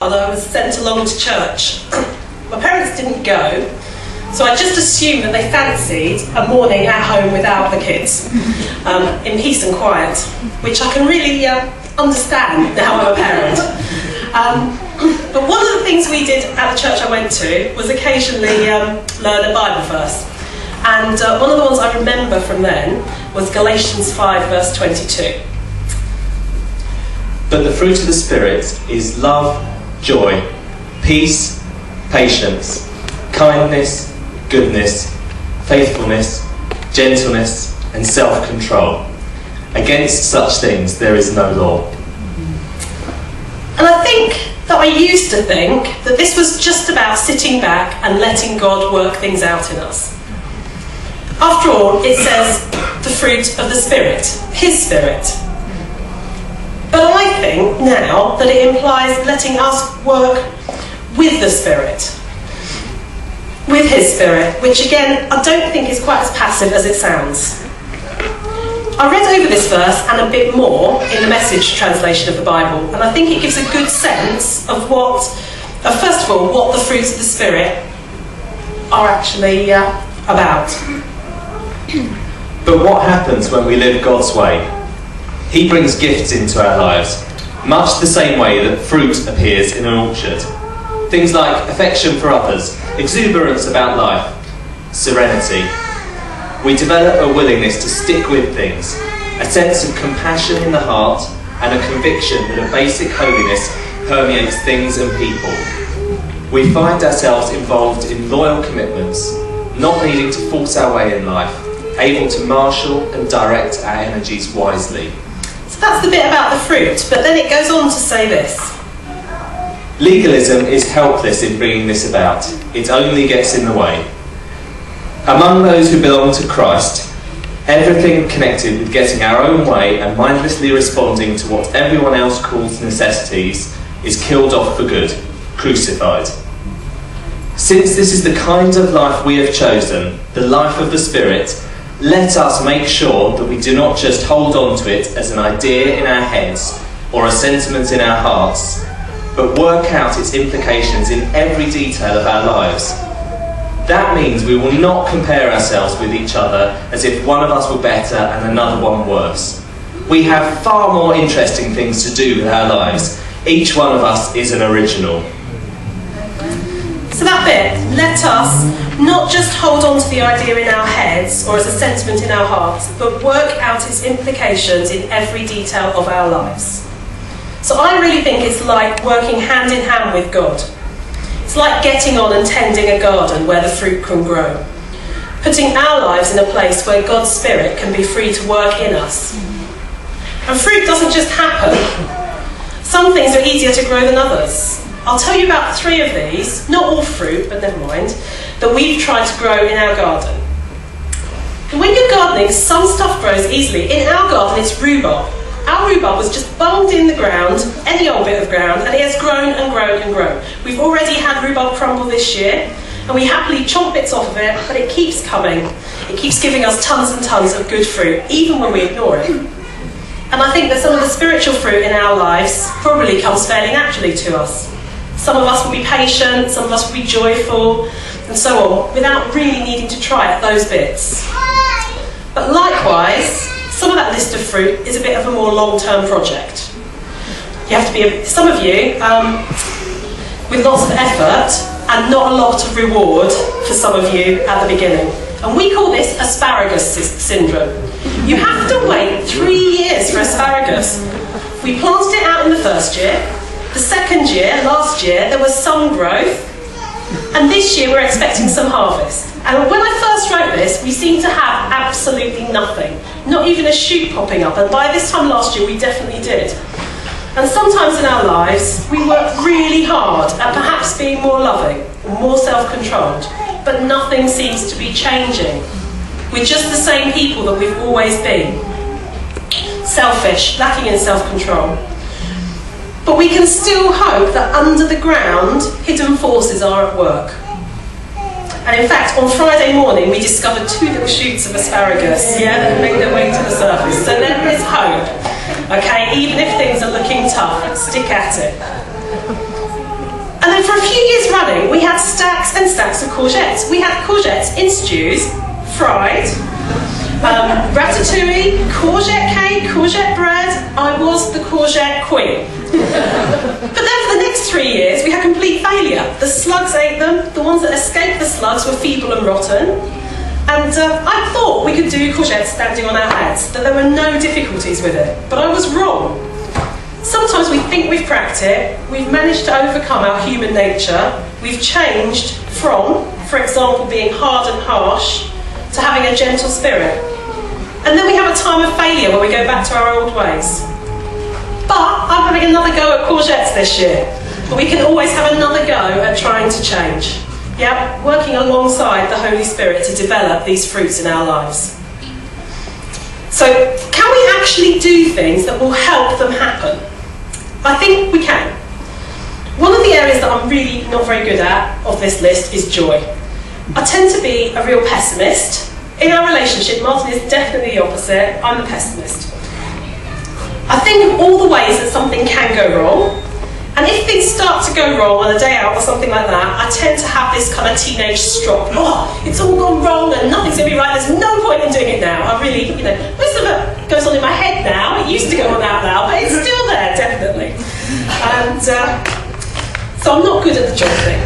I was sent along to church. My parents didn't go, so I just assumed that they fancied a morning at home without the kids, in peace and quiet, which I can really understand now I'm a parent. But one of the things we did at the church I went to was occasionally learn a Bible verse. And one of the ones I remember from then was Galatians 5 verse 22. But the fruit of the Spirit is love, joy, peace, patience, kindness, goodness, faithfulness, gentleness, and self-control. Against such things there is no law. And I think that I used to think that this was just about sitting back and letting God work things out in us. After all, it says the fruit of the Spirit, His Spirit. But I think now that it implies letting us work with the Spirit, with His Spirit, which again, I don't think is quite as passive as it sounds. I read over this verse and a bit more in the Message translation of the Bible, and I think it gives a good sense of first of all, what the fruits of the Spirit are actually about. But what happens when we live God's way? He brings gifts into our lives, much the same way that fruit appears in an orchard. Things like affection for others, exuberance about life, serenity. We develop a willingness to stick with things, a sense of compassion in the heart, and a conviction that a basic holiness permeates things and people. We find ourselves involved in loyal commitments, not needing to force our way in life, able to marshal and direct our energies wisely. So that's the bit about the fruit, but then it goes on to say this. Legalism is helpless in bringing this about. It only gets in the way. Among those who belong to Christ, everything connected with getting our own way and mindlessly responding to what everyone else calls necessities is killed off for good, crucified. Since this is the kind of life we have chosen, the life of the Spirit, let us make sure that we do not just hold on to it as an idea in our heads or a sentiment in our hearts, but work out its implications in every detail of our lives. That means we will not compare ourselves with each other as if one of us were better and another one worse. We have far more interesting things to do with our lives. Each one of us is an original. So that bit, let us not just hold on to the idea in our heads or as a sentiment in our hearts, but work out its implications in every detail of our lives. So I really think it's like working hand in hand with God. It's like getting on and tending a garden where the fruit can grow. Putting our lives in a place where God's Spirit can be free to work in us. And fruit doesn't just happen. Some things are easier to grow than others. I'll tell you about 3 of these, not all fruit, but never mind, that we've tried to grow in our garden. And when you're gardening, some stuff grows easily. In our garden, it's rhubarb. Our rhubarb was just bunged in the ground, any old bit of ground, and it has grown and grown and grown. We've already had rhubarb crumble this year, and we happily chomp bits off of it, but it keeps coming. It keeps giving us tons and tons of good fruit, even when we ignore it. And I think that some of the spiritual fruit in our lives probably comes fairly naturally to us. Some of us will be patient, some of us will be joyful, and so on, without really needing to try at those bits. But likewise, some of that list of fruit is a bit of a more long-term project. You have to be, some of you, with lots of effort and not a lot of reward for some of you at the beginning. And we call this asparagus syndrome. You have to wait 3 years for asparagus. We planted it out in the first year. The second year, last year, there was some growth. And this year we're expecting some harvest. And when I first wrote this, we seemed to have absolutely nothing. Not even a shoot popping up. And by this time last year, we definitely did. And sometimes in our lives, we work really hard at perhaps being more loving, or more self-controlled. But nothing seems to be changing. We're just the same people that we've always been. Selfish, lacking in self-control. But we can still hope that under the ground, hidden forces are at work. And in fact, on Friday morning, we discovered 2 little shoots of asparagus, that made their way to the surface. So there is hope, okay? Even if things are looking tough, stick at it. And for a few years running, we had stacks and stacks of courgettes. We had courgettes in stews, fried, ratatouille, courgette cake, courgette bread. I was the courgette queen. But then for the next 3 years, we had complete failure. The slugs ate them. The ones that escaped the slugs were feeble and rotten. And I thought we could do courgettes standing on our heads, that there were no difficulties with it. But I was wrong. Sometimes we think we've cracked it, we've managed to overcome our human nature, we've changed from, for example, being hard and harsh, to having a gentle spirit. And then we have a time of failure where we go back to our old ways. But I'm having another go at courgettes this year. But we can always have another go at trying to change. Yeah, working alongside the Holy Spirit to develop these fruits in our lives. So, can we actually do things that will help them happen? I think we can. One of the areas that I'm really not very good at of this list is joy. I tend to be a real pessimist. In our relationship, Martin is definitely the opposite. I'm the pessimist. I think of all the ways that something can go wrong, and if things start to go wrong on a day out or something like that, I tend to have this kind of teenage strop. Oh, it's all gone wrong and nothing's going to be right, there's no point in doing it now. I really, most of it goes on in my head now. It used to go on out loud, but it's still there, definitely. And so I'm not good at the joy thing.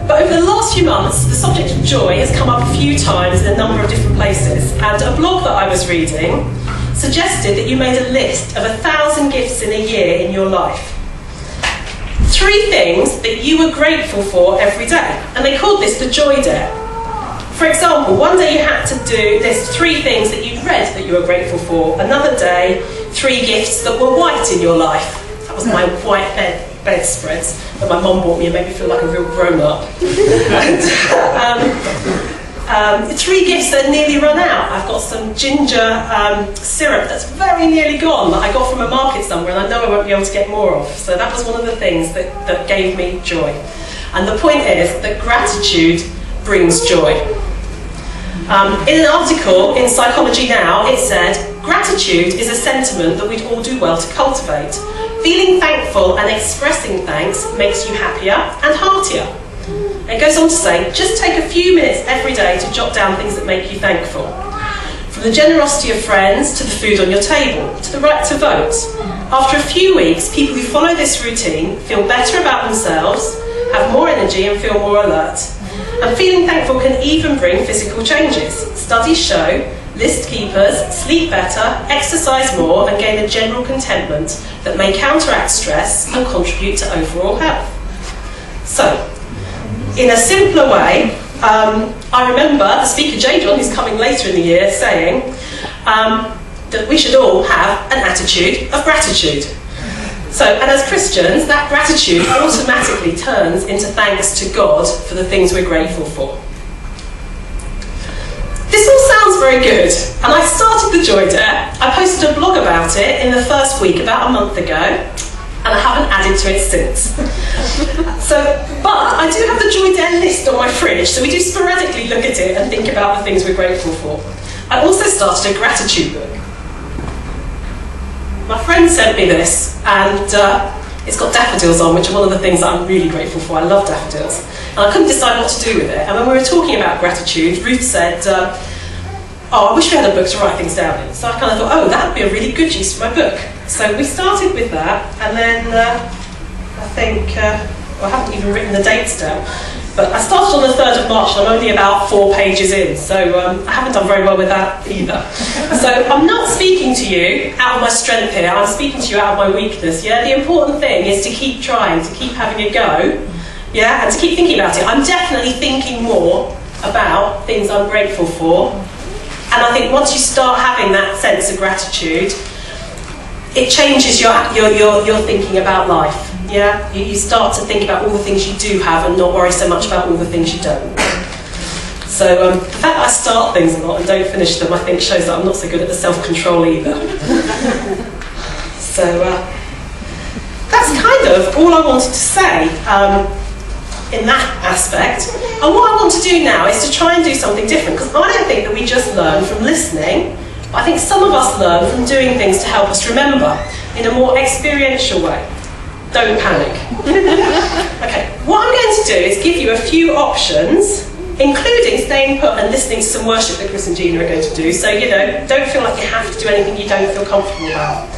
But over the last few months, the subject of joy has come up a few times in a number of different places. And a blog that I was reading suggested that you made a list of 1,000 gifts in a year in your life. 3 things that you were grateful for every day. And they called this the Joy Dare. For example, one day you had to do this 3 things that you'd read that you were grateful for. Another day, 3 gifts that were white in your life. That was my white bedspreads that my mum bought me and made me feel like a real grown-up. And 3 gifts that had nearly run out. I've got some ginger syrup that's very nearly gone that I got from a market somewhere, and I know I won't be able to get more of. So that was one of the things that gave me joy. And the point is that gratitude brings joy. In an article in Psychology Now, it said, gratitude is a sentiment that we'd all do well to cultivate. Feeling thankful and expressing thanks makes you happier and heartier. It goes on to say, just take a few minutes every day to jot down things that make you thankful. From the generosity of friends, to the food on your table, to the right to vote. After a few weeks, people who follow this routine feel better about themselves, have more energy and feel more alert. And feeling thankful can even bring physical changes. Studies show list keepers sleep better, exercise more, and gain a general contentment that may counteract stress and contribute to overall health. So, in a simpler way, I remember the speaker, Jadon, who's coming later in the year, saying that we should all have an attitude of gratitude. So, and as Christians, that gratitude automatically turns into thanks to God for the things we're grateful for. This all sounds very good, and I started the Joy Dare. I posted a blog about it in the first week about a month ago, and I haven't added to it since. But I do have the Joy Dare list on my fridge, so we do sporadically look at it and think about the things we're grateful for. I also started a gratitude book. My friend sent me this, and it's got daffodils on, which are one of the things that I'm really grateful for. I love daffodils. And I couldn't decide what to do with it. And when we were talking about gratitude, Ruth said, I wish we had a book to write things down in. So I kind of thought, that would be a really good use for my book. So we started with that, and then I think, I haven't even written the dates down, but I started on the 3rd of March, and I'm only about 4 pages in, so I haven't done very well with that either. So I'm not speaking to you out of my strength here, I'm speaking to you out of my weakness, yeah? The important thing is to keep trying, to keep having a go, yeah, and to keep thinking about it. I'm definitely thinking more about things I'm grateful for, and I think once you start having that sense of gratitude, it changes your thinking about life. Yeah, you start to think about all the things you do have and not worry so much about all the things you don't. So the fact that I start things a lot and don't finish them, I think shows that I'm not so good at the self-control either. So that's kind of all I wanted to say in that aspect. And what I want to do now is to try and do something different, because I don't think that we just learn from listening, but I think some of us learn from doing things to help us remember in a more experiential way. Don't panic. Okay, do is give you a few options, including staying put and listening to some worship that Chris and Gina are going to do. So, you know, don't feel like you have to do anything you don't feel comfortable about.